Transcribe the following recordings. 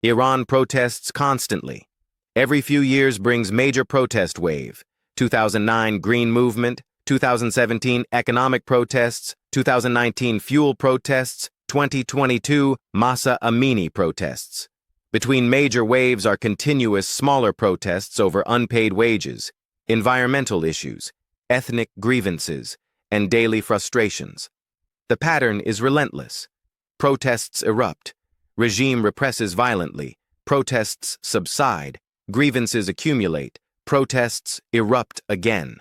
Iran protests constantly. Every few years brings major protest wave. 2009 Green Movement, 2017 economic protests, 2019 fuel protests, 2022 Masa Amini protests. Between major waves are continuous smaller protests over unpaid wages, environmental issues, ethnic grievances, and daily frustrations. The pattern is relentless. Protests erupt. Regime represses violently. Protests subside. Grievances accumulate. Protests erupt again.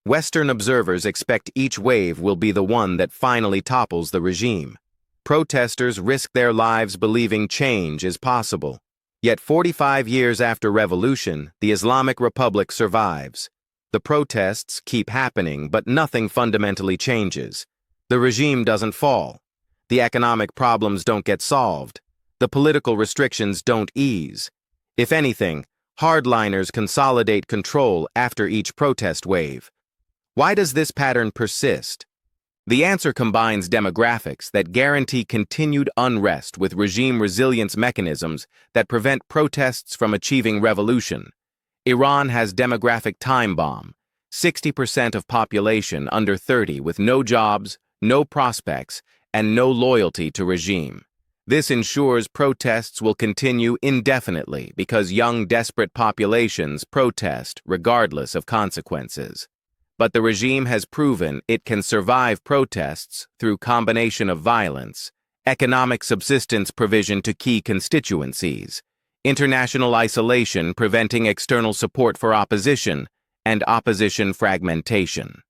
Western observers expect each wave will be the one that finally topples the regime. Protesters risk their lives believing change is possible. Yet 45 years after revolution, the Islamic Republic survives. The protests keep happening, but nothing fundamentally changes. The regime doesn't fall. The economic problems don't get solved. The political restrictions don't ease. If anything, hardliners consolidate control after each protest wave. Why does this pattern persist? The answer combines demographics that guarantee continued unrest with regime resilience mechanisms that prevent protests from achieving revolution. Iran has demographic time bomb. 60% of population under 30 with no jobs, no prospects, and no loyalty to regime. This ensures protests will continue indefinitely because young, desperate populations protest regardless of consequences. But the regime has proven it can survive protests through combination of violence, economic subsistence provision to key constituencies, international isolation preventing external support for opposition, and opposition fragmentation.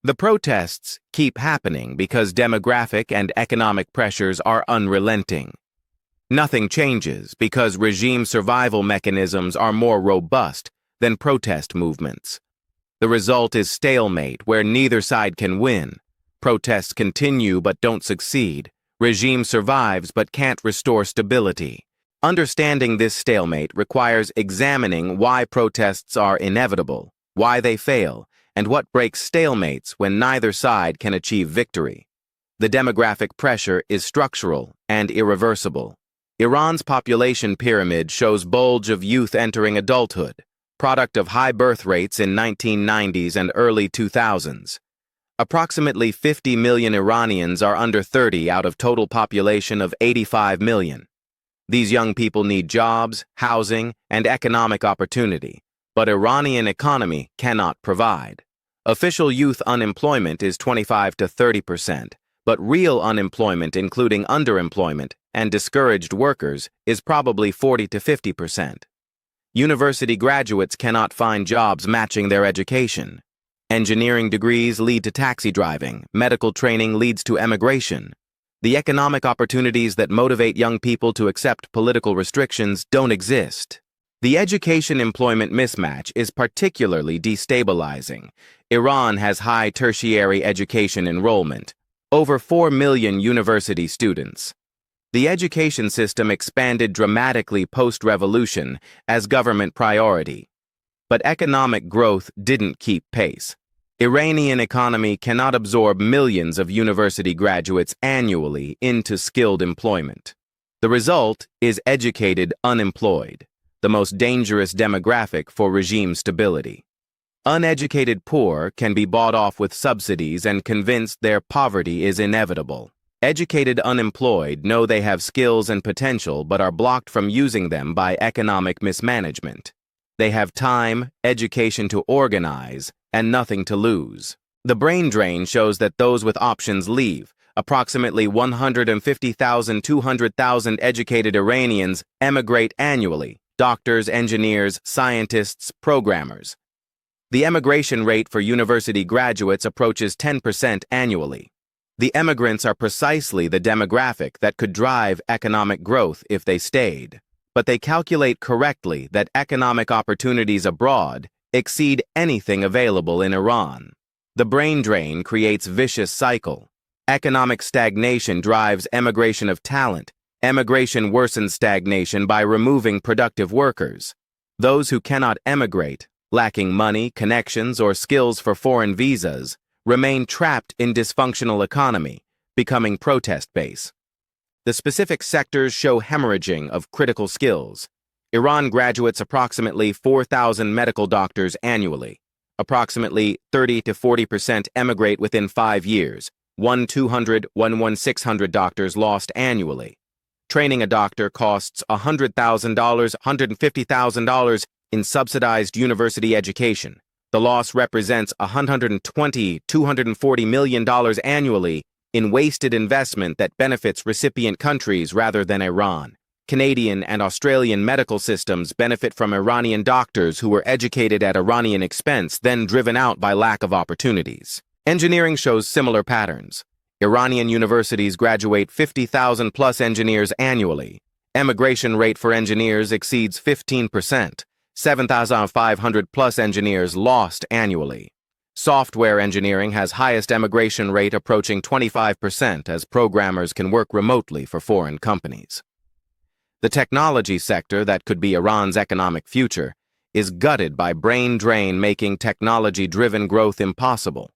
The protests keep happening because demographic and economic pressures are unrelenting. Nothing changes because regime survival mechanisms are more robust than protest movements. The result is stalemate where neither side can win. Protests continue but don't succeed. Regime survives but can't restore stability. Understanding this stalemate requires examining why protests are inevitable, why they fail, and what breaks stalemates when neither side can achieve victory. The demographic pressure is structural and irreversible. Iran's population pyramid shows bulge of youth entering adulthood, product of high birth rates in 1990s and early 2000s. Approximately 50 million Iranians are under 30 out of total population of 85 million. These young people need jobs, housing, and economic opportunity, but Iranian economy cannot provide. Official youth unemployment is 25 to 30%, but real unemployment, including underemployment and discouraged workers, is probably 40 to 50%. University graduates cannot find jobs matching their education. Engineering degrees lead to taxi driving. Medical training leads to emigration. The economic opportunities that motivate young people to accept political restrictions don't exist. The education-employment mismatch is particularly destabilizing. Iran has high tertiary education enrollment, over 4 million university students. The education system expanded dramatically post-revolution as government priority. But economic growth didn't keep pace. Iranian economy cannot absorb millions of university graduates annually into skilled employment. The result is educated unemployed, the most dangerous demographic for regime stability. Uneducated poor can be bought off with subsidies and convinced their poverty is inevitable. Educated unemployed know they have skills and potential but are blocked from using them by economic mismanagement. They have time, education to organize, and nothing to lose. The brain drain shows that those with options leave. Approximately 150,000 to 200,000 educated Iranians emigrate annually: doctors, engineers, scientists, programmers. The emigration rate for university graduates approaches 10% annually. The emigrants are precisely the demographic that could drive economic growth if they stayed. But they calculate correctly that economic opportunities abroad exceed anything available in Iran. The brain drain creates vicious cycle. Economic stagnation drives emigration of talent. Emigration worsens stagnation by removing productive workers. Those who cannot emigrate, lacking money, connections, or skills for foreign visas, remain trapped in dysfunctional economy, becoming protest base. The specific sectors show hemorrhaging of critical skills. Iran graduates approximately 4,000 medical doctors annually. Approximately 30 to 40% emigrate within 5 years. 1,200, doctors lost annually. Training a doctor costs $100,000, $150,000 in subsidized university education. The loss represents $120, $240 million annually in wasted investment that benefits recipient countries rather than Iran. Canadian and Australian medical systems benefit from Iranian doctors who were educated at Iranian expense, then driven out by lack of opportunities. Engineering shows similar patterns. Iranian universities graduate 50,000 plus engineers annually. Emigration rate for engineers exceeds 15%. 7,500 plus engineers lost annually. Software engineering has highest emigration rate approaching 25% as programmers can work remotely for foreign companies. The technology sector that could be Iran's economic future is gutted by brain drain, making technology-driven growth impossible.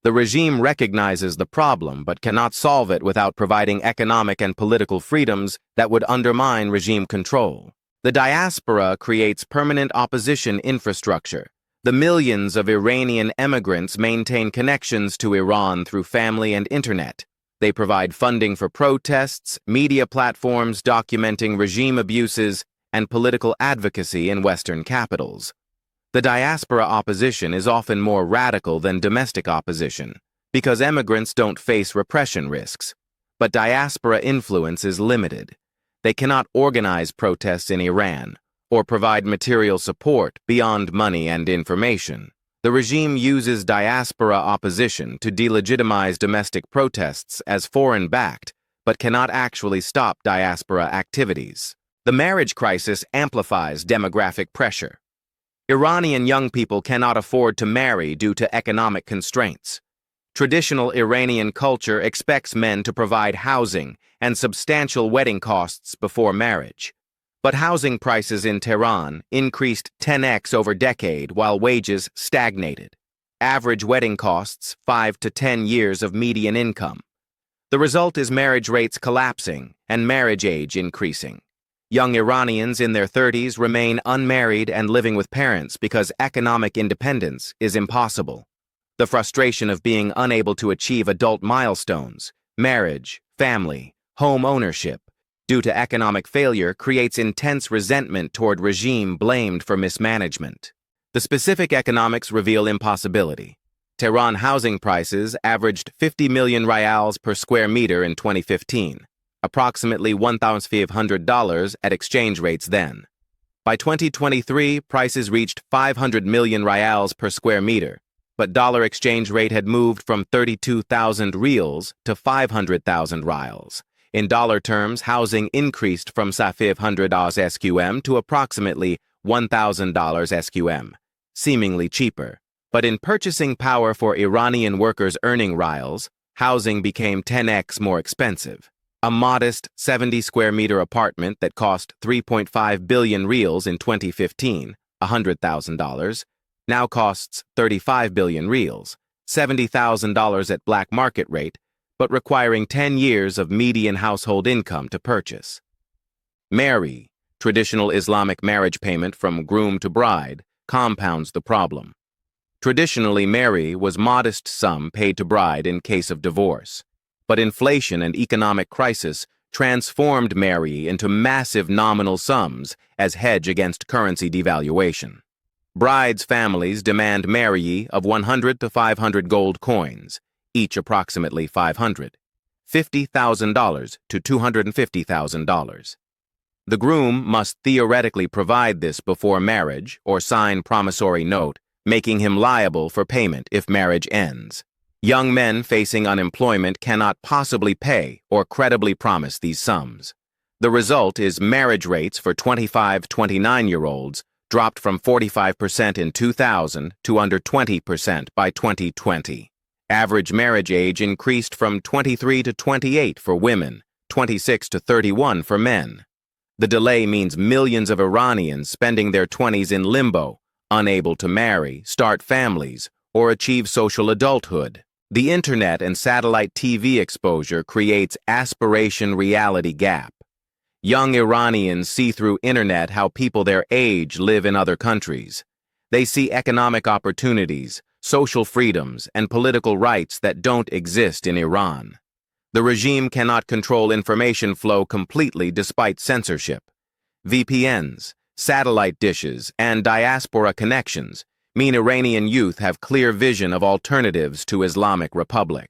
The regime recognizes the problem but cannot solve it without providing economic and political freedoms that would undermine regime control. The diaspora creates permanent opposition infrastructure. The millions of Iranian emigrants maintain connections to Iran through family and internet. They provide funding for protests, media platforms documenting regime abuses, and political advocacy in Western capitals. The diaspora opposition is often more radical than domestic opposition because emigrants don't face repression risks. But diaspora influence is limited. They cannot organize protests in Iran or provide material support beyond money and information. The regime uses diaspora opposition to delegitimize domestic protests as foreign-backed, but cannot actually stop diaspora activities. The marriage crisis amplifies demographic pressure. Iranian young people cannot afford to marry due to economic constraints. Traditional Iranian culture expects men to provide housing and substantial wedding costs before marriage. But housing prices in Tehran increased 10x over decade while wages stagnated. Average wedding costs 5 to 10 years of median income. The result is marriage rates collapsing and marriage age increasing. Young Iranians in their 30s remain unmarried and living with parents because economic independence is impossible. The frustration of being unable to achieve adult milestones, marriage, family, home ownership, due to economic failure creates intense resentment toward regime blamed for mismanagement. The specific economics reveal impossibility. Tehran housing prices averaged 50 million rials per square meter in 2015, approximately $1,500 at exchange rates then. By 2023, prices reached 500 million rials per square meter, but dollar exchange rate had moved from 32,000 rials to 500,000 rials. In dollar terms, housing increased from $500 SQM to approximately $1,000 SQM, seemingly cheaper. But in purchasing power for Iranian workers earning rials, housing became 10x more expensive. A modest 70 square meter apartment that cost 3.5 billion rials in 2015, $100,000, now costs 35 billion rials, $70,000 at black market rate, but requiring 10 years of median household income to purchase. Mehri, traditional Islamic marriage payment from groom to bride, compounds the problem. Traditionally, mehri was modest sum paid to bride in case of divorce, but inflation and economic crisis transformed mehri into massive nominal sums as hedge against currency devaluation. Brides' families demand mehri of 100 to 500 gold coins, each approximately $500, $50,000 to $250,000. The groom must theoretically provide this before marriage or sign promissory note, making him liable for payment if marriage ends. Young men facing unemployment cannot possibly pay or credibly promise these sums. The result is marriage rates for 25, 29-year-olds dropped from 45% in 2000 to under 20% by 2020. Average marriage age increased from 23 to 28 for women, 26 to 31 for men. The delay means millions of Iranians spending their 20s in limbo, unable to marry, start families, or achieve social adulthood. The internet and satellite TV exposure creates aspiration-reality gap. Young Iranians see through internet how people their age live in other countries. They see economic opportunities, social freedoms, and political rights that don't exist in Iran. The regime cannot control information flow completely despite censorship. VPNs, satellite dishes, and diaspora connections mean Iranian youth have clear vision of alternatives to Islamic Republic.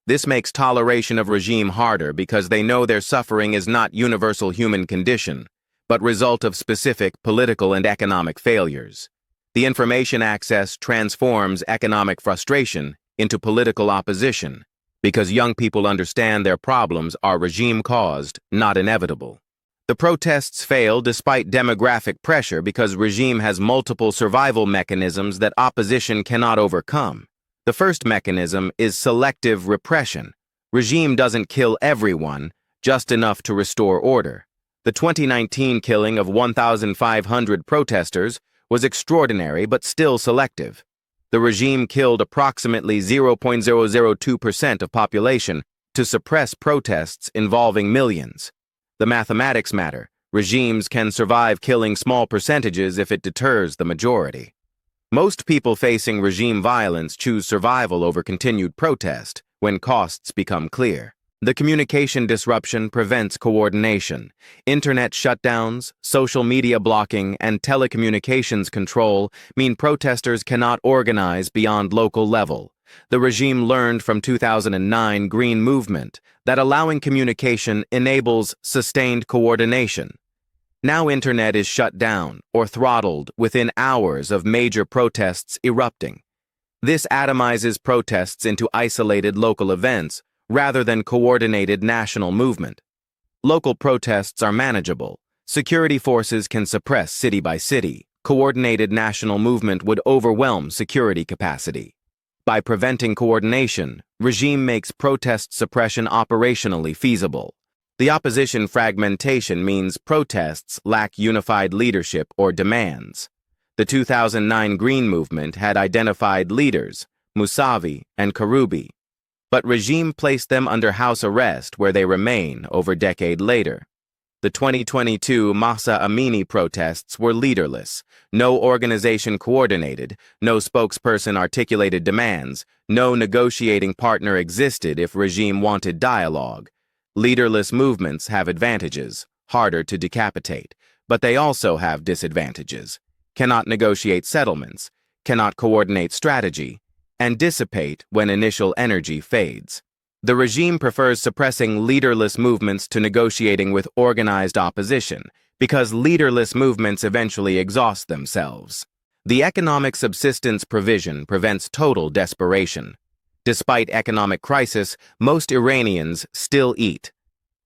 This makes toleration of regime harder because they know their suffering is not universal human condition, but result of specific political and economic failures. The information access transforms economic frustration into political opposition because young people understand their problems are regime-caused, not inevitable. The protests fail despite demographic pressure because regime has multiple survival mechanisms that opposition cannot overcome. The first mechanism is selective repression. Regime doesn't kill everyone, just enough to restore order. The 2019 killing of 1,500 protesters was extraordinary but still selective. The regime killed approximately 0.002% of population to suppress protests involving millions. The mathematics matter. Regimes can survive killing small percentages if it deters the majority. Most people facing regime violence choose survival over continued protest when costs become clear. The communication disruption prevents coordination. Internet shutdowns, social media blocking, and telecommunications control mean protesters cannot organize beyond local level. The regime learned from 2009 Green Movement that allowing communication enables sustained coordination. Now internet is shut down or throttled within hours of major protests erupting. This atomizes protests into isolated local events rather than coordinated national movement. Local protests are manageable. Security forces can suppress city by city. Coordinated national movement would overwhelm security capacity. By preventing coordination, regime makes protest suppression operationally feasible. The opposition fragmentation means protests lack unified leadership or demands. The 2009 Green Movement had identified leaders, Mousavi and Karoubi, but regime placed them under house arrest where they remain over a decade later. The 2022 Mahsa Amini protests were leaderless, no organization coordinated, no spokesperson articulated demands, no negotiating partner existed if regime wanted dialogue. Leaderless movements have advantages, harder to decapitate, but they also have disadvantages. Cannot negotiate settlements, cannot coordinate strategy, and dissipate when initial energy fades. The regime prefers suppressing leaderless movements to negotiating with organized opposition, because leaderless movements eventually exhaust themselves. The economic subsistence provision prevents total desperation. Despite economic crisis, most Iranians still eat.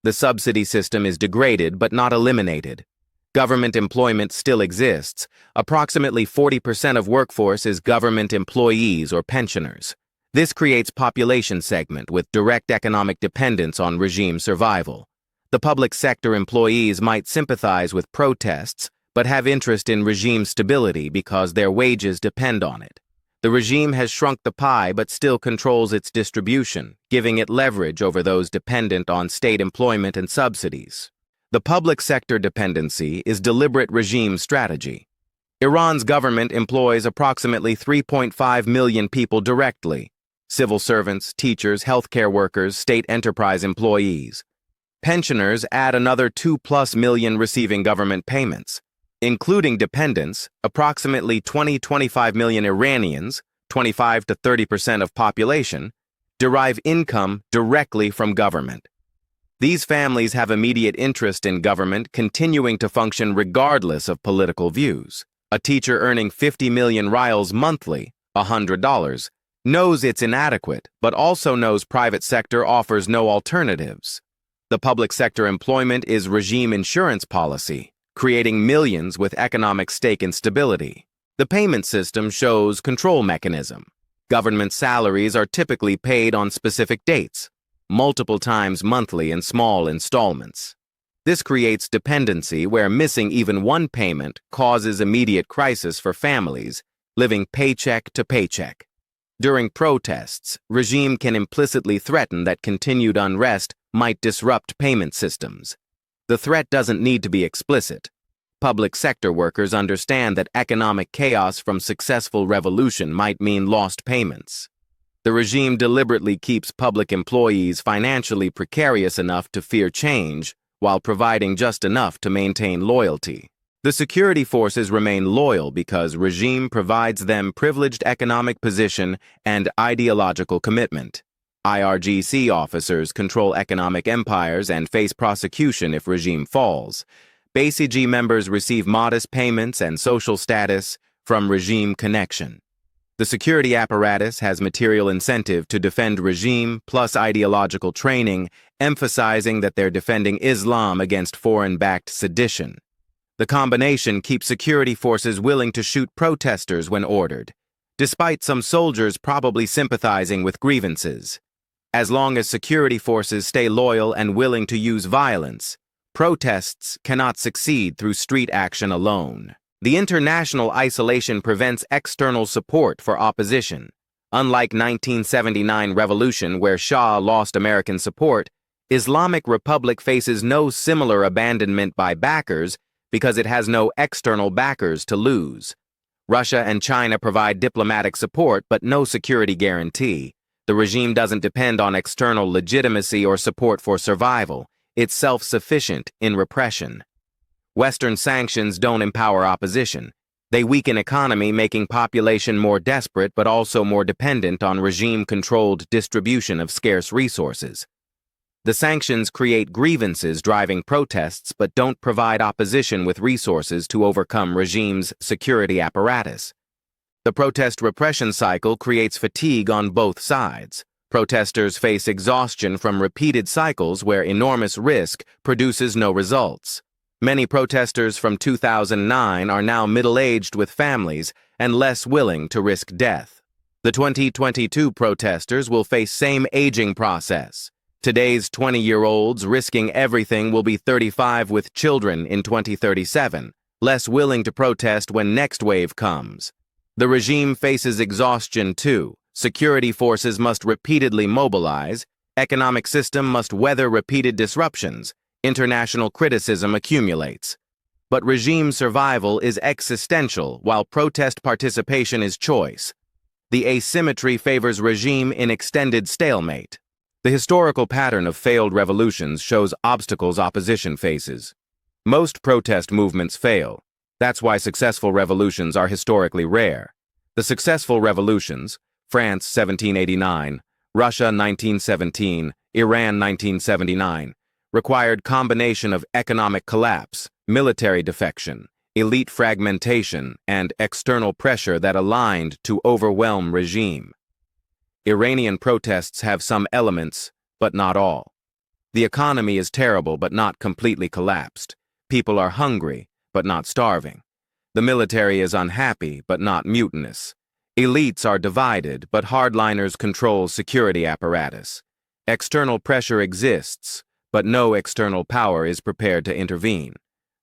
The subsidy system is degraded but not eliminated. Government employment still exists. Approximately 40% of workforce is government employees or pensioners. This creates population segment with direct economic dependence on regime survival. The public sector employees might sympathize with protests, but have interest in regime stability because their wages depend on it. The regime has shrunk the pie but still controls its distribution, giving it leverage over those dependent on state employment and subsidies. The public sector dependency is deliberate regime strategy. Iran's government employs approximately 3.5 million people directly: civil servants, teachers, healthcare workers, state enterprise employees. Pensioners add another 2+ million receiving government payments. Including dependents, approximately 20-25 million Iranians, 25 to 30% of population, derive income directly from government. These families have immediate interest in government continuing to function regardless of political views. A teacher earning 50 million rials monthly, $100, knows it's inadequate, but also knows private sector offers no alternatives. The public sector employment is regime insurance policy, creating millions with economic stake in stability. The payment system shows control mechanism. Government salaries are typically paid on specific dates, multiple times monthly in small installments. This creates dependency where missing even one payment causes immediate crisis for families living paycheck to paycheck. During protests, regime can implicitly threaten that continued unrest might disrupt payment systems. The threat doesn't need to be explicit. Public sector workers understand that economic chaos from successful revolution might mean lost payments. The regime deliberately keeps public employees financially precarious enough to fear change, while providing just enough to maintain loyalty. The security forces remain loyal because regime provides them privileged economic position and ideological commitment. IRGC officers control economic empires and face prosecution if regime falls. BCG members receive modest payments and social status from regime connection. The security apparatus has material incentive to defend regime plus ideological training, emphasizing that they're defending Islam against foreign-backed sedition. The combination keeps security forces willing to shoot protesters when ordered, despite some soldiers probably sympathizing with grievances. As long as security forces stay loyal and willing to use violence, protests cannot succeed through street action alone. The international isolation prevents external support for opposition. Unlike 1979 revolution where Shah lost American support, Islamic Republic faces no similar abandonment by backers because it has no external backers to lose. Russia and China provide diplomatic support but no security guarantee. The regime doesn't depend on external legitimacy or support for survival. It's self-sufficient in repression. Western sanctions don't empower opposition. They weaken economy, making population more desperate but also more dependent on regime-controlled distribution of scarce resources. The sanctions create grievances driving protests but don't provide opposition with resources to overcome regime's security apparatus. The protest repression cycle creates fatigue on both sides. Protesters face exhaustion from repeated cycles where enormous risk produces no results. Many protesters from 2009 are now middle-aged with families and less willing to risk death. The 2022 protesters will face same aging process. Today's 20-year-olds risking everything will be 35 with children in 2037, less willing to protest when next wave comes. The regime faces exhaustion too. Security forces must repeatedly mobilize, economic system must weather repeated disruptions, international criticism accumulates. But regime survival is existential while protest participation is choice. The asymmetry favors regime in extended stalemate. The historical pattern of failed revolutions shows obstacles opposition faces. Most protest movements fail. That's why successful revolutions are historically rare. The successful revolutions, France 1789, Russia 1917, Iran 1979, required combination of economic collapse, military defection, elite fragmentation, and external pressure that aligned to overwhelm regime. Iranian protests have some elements, but not all. The economy is terrible but not completely collapsed. People are hungry, but not starving. The military is unhappy, but not mutinous. Elites are divided, but hardliners control security apparatus. External pressure exists, but no external power is prepared to intervene.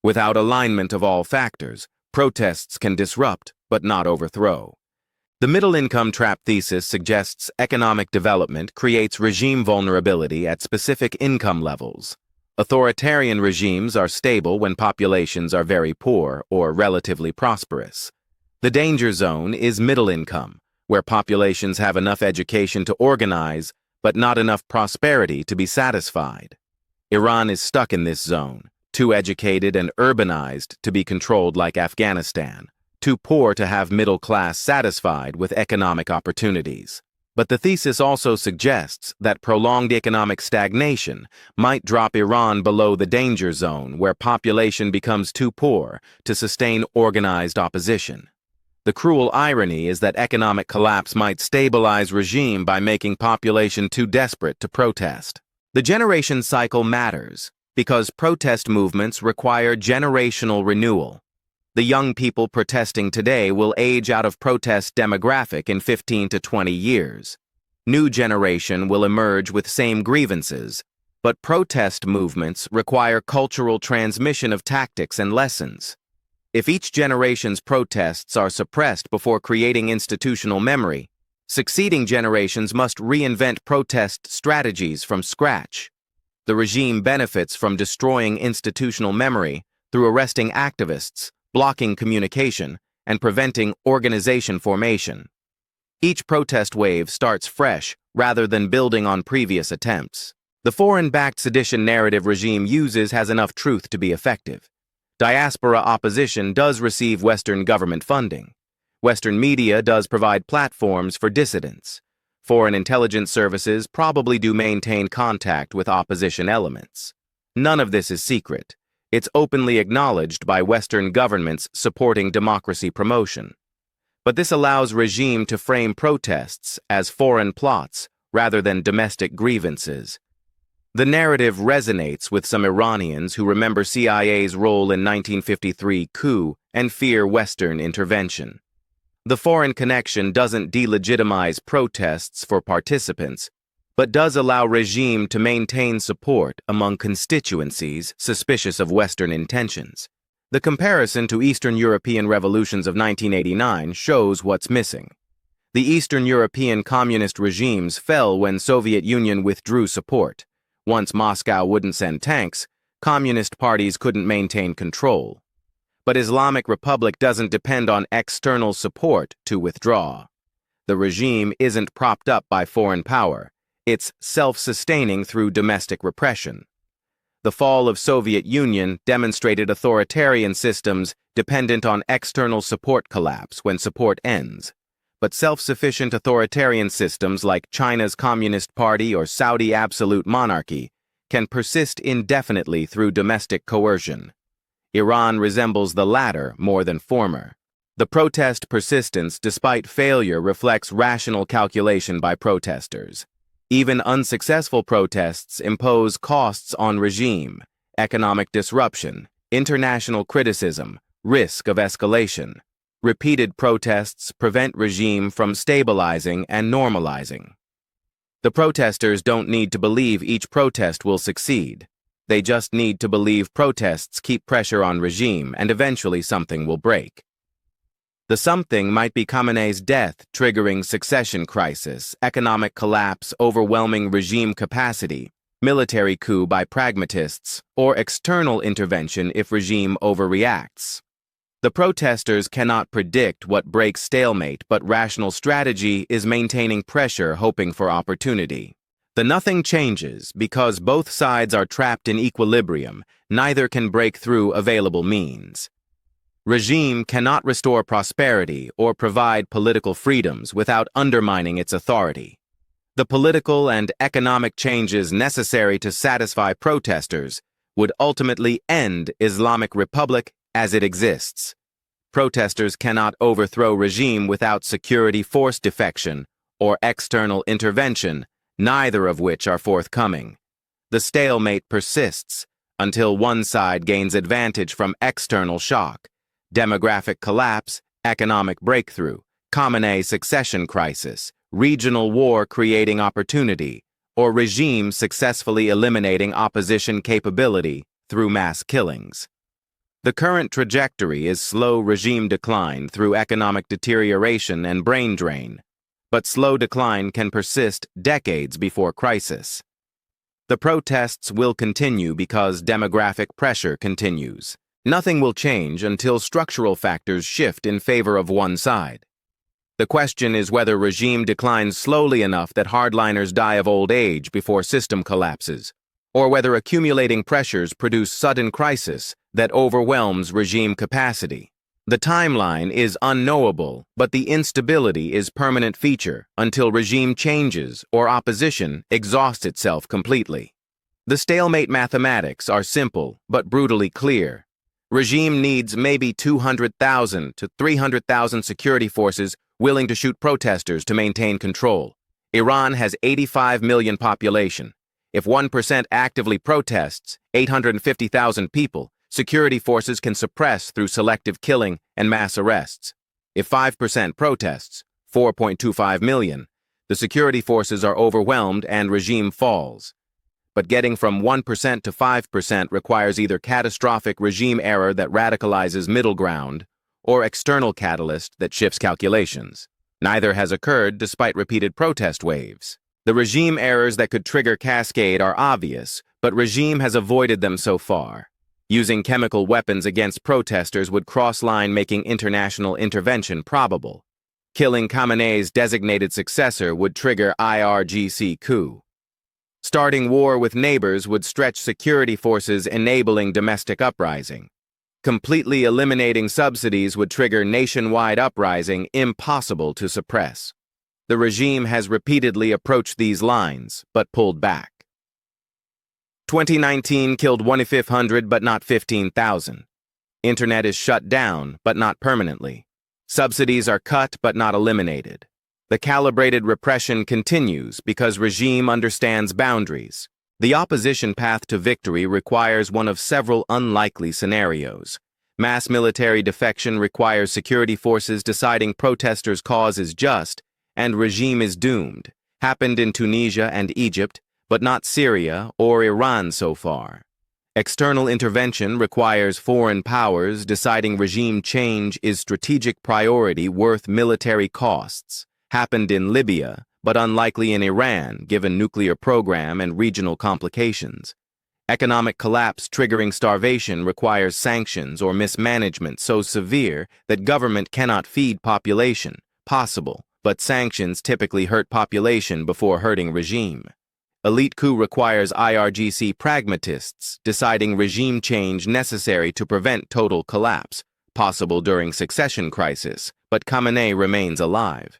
Without alignment of all factors, protests can disrupt, but not overthrow. The middle-income trap thesis suggests economic development creates regime vulnerability at specific income levels. Authoritarian regimes are stable when populations are very poor or relatively prosperous. The danger zone is middle income, where populations have enough education to organize, but not enough prosperity to be satisfied. Iran is stuck in this zone, too educated and urbanized to be controlled like Afghanistan, too poor to have middle class satisfied with economic opportunities. But the thesis also suggests that prolonged economic stagnation might drop Iran below the danger zone where population becomes too poor to sustain organized opposition. The cruel irony is that economic collapse might stabilize regime by making population too desperate to protest. The generation cycle matters because protest movements require generational renewal. The young people protesting today will age out of protest demographic in 15 to 20 years. New generation will emerge with same grievances, but protest movements require cultural transmission of tactics and lessons. If each generation's protests are suppressed before creating institutional memory, Succeeding generations must reinvent protest strategies from scratch. The regime benefits from destroying institutional memory through arresting activists, blocking communication, and preventing organization formation. Each protest wave starts fresh rather than building on previous attempts. The foreign-backed sedition narrative regime uses has enough truth to be effective. Diaspora opposition does receive Western government funding. Western media does provide platforms for dissidents. Foreign intelligence services probably do maintain contact with opposition elements. None of this is secret. It's openly acknowledged by Western governments supporting democracy promotion. But this allows regime to frame protests as foreign plots rather than domestic grievances. The narrative resonates with some Iranians who remember CIA's role in 1953 coup and fear Western intervention. The foreign connection doesn't delegitimize protests for participants, but does allow regime to maintain support among constituencies suspicious of Western intentions. The comparison to Eastern European revolutions of 1989 shows what's missing. The Eastern European communist regimes fell when Soviet Union withdrew support. Once Moscow wouldn't send tanks, communist parties couldn't maintain control. But Islamic Republic doesn't depend on external support to withdraw. The regime isn't propped up by foreign power. It's self-sustaining through domestic repression. The fall of Soviet Union demonstrated authoritarian systems dependent on external support collapse when support ends. But self-sufficient authoritarian systems like China's Communist Party or Saudi absolute monarchy can persist indefinitely through domestic coercion. Iran resembles the latter more than former. The protest persistence despite failure reflects rational calculation by protesters. Even unsuccessful protests impose costs on regime, economic disruption, international criticism, risk of escalation. Repeated protests prevent regime from stabilizing and normalizing. The protesters don't need to believe each protest will succeed. They just need to believe protests keep pressure on regime and eventually something will break. The something might be Khamenei's death, triggering succession crisis, economic collapse, overwhelming regime capacity, military coup by pragmatists, or external intervention if regime overreacts. The protesters cannot predict what breaks stalemate, but rational strategy is maintaining pressure, hoping for opportunity. The nothing changes because both sides are trapped in equilibrium, neither can break through available means. Regime cannot restore prosperity or provide political freedoms without undermining its authority. The political and economic changes necessary to satisfy protesters would ultimately end Islamic Republic as it exists. Protesters cannot overthrow regime without security force defection or external intervention, neither of which are forthcoming. The stalemate persists until one side gains advantage from external shock, demographic collapse, economic breakthrough, Khamenei succession crisis, regional war creating opportunity, or regime successfully eliminating opposition capability through mass killings. The current trajectory is slow regime decline through economic deterioration and brain drain, but slow decline can persist decades before crisis. The protests will continue because demographic pressure continues. Nothing will change until structural factors shift in favor of one side. The question is whether regime declines slowly enough that hardliners die of old age before system collapses, or whether accumulating pressures produce sudden crisis that overwhelms regime capacity. The timeline is unknowable, but the instability is permanent feature until regime changes or opposition exhausts itself completely. The stalemate mathematics are simple but brutally clear. Regime needs maybe 200,000 to 300,000 security forces willing to shoot protesters to maintain control. Iran has 85 million population. If 1% actively protests, 850,000 people, security forces can suppress through selective killing and mass arrests. If 5% protests, 4.25 million, the security forces are overwhelmed and regime falls. But getting from 1% to 5% requires either catastrophic regime error that radicalizes middle ground or external catalyst that shifts calculations. Neither has occurred despite repeated protest waves. The regime errors that could trigger cascade are obvious, but regime has avoided them so far. Using chemical weapons against protesters would cross line, making international intervention probable. Killing Khamenei's designated successor would trigger IRGC coup. Starting war with neighbors would stretch security forces, enabling domestic uprising. Completely eliminating subsidies would trigger nationwide uprising, impossible to suppress. The regime has repeatedly approached these lines, but pulled back. 2019 killed 1,500 but not 15,000. Internet is shut down, but not permanently. Subsidies are cut but not eliminated. The calibrated repression continues because regime understands boundaries. The opposition path to victory requires one of several unlikely scenarios. Mass military defection requires security forces deciding protesters' cause is just and regime is doomed. Happened in Tunisia and Egypt, but not Syria or Iran so far. External intervention requires foreign powers deciding regime change is strategic priority worth military costs. Happened in Libya, but unlikely in Iran given nuclear program and regional complications. Economic collapse triggering starvation requires sanctions or mismanagement so severe that government cannot feed population. Possible, but sanctions typically hurt population before hurting regime. Elite coup requires IRGC pragmatists deciding regime change necessary to prevent total collapse, possible during succession crisis, but Khamenei remains alive.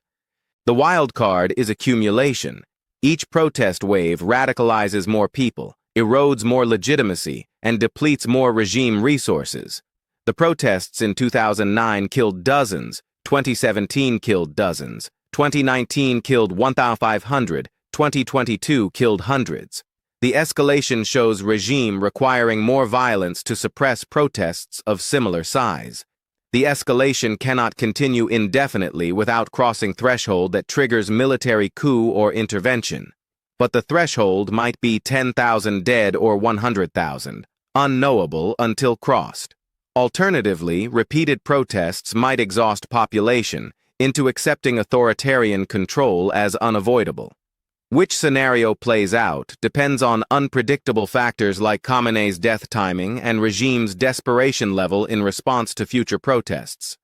The wild card is accumulation. Each protest wave radicalizes more people, erodes more legitimacy, and depletes more regime resources. The protests in 2009 killed dozens, 2017 killed dozens, 2019 killed 1,500, 2022 killed hundreds. The escalation shows regime requiring more violence to suppress protests of similar size. The escalation cannot continue indefinitely without crossing threshold that triggers military coup or intervention. But the threshold might be 10,000 dead or 100,000, unknowable until crossed. Alternatively, repeated protests might exhaust population into accepting authoritarian control as unavoidable. Which scenario plays out depends on unpredictable factors like Khamenei's death timing and regime's desperation level in response to future protests.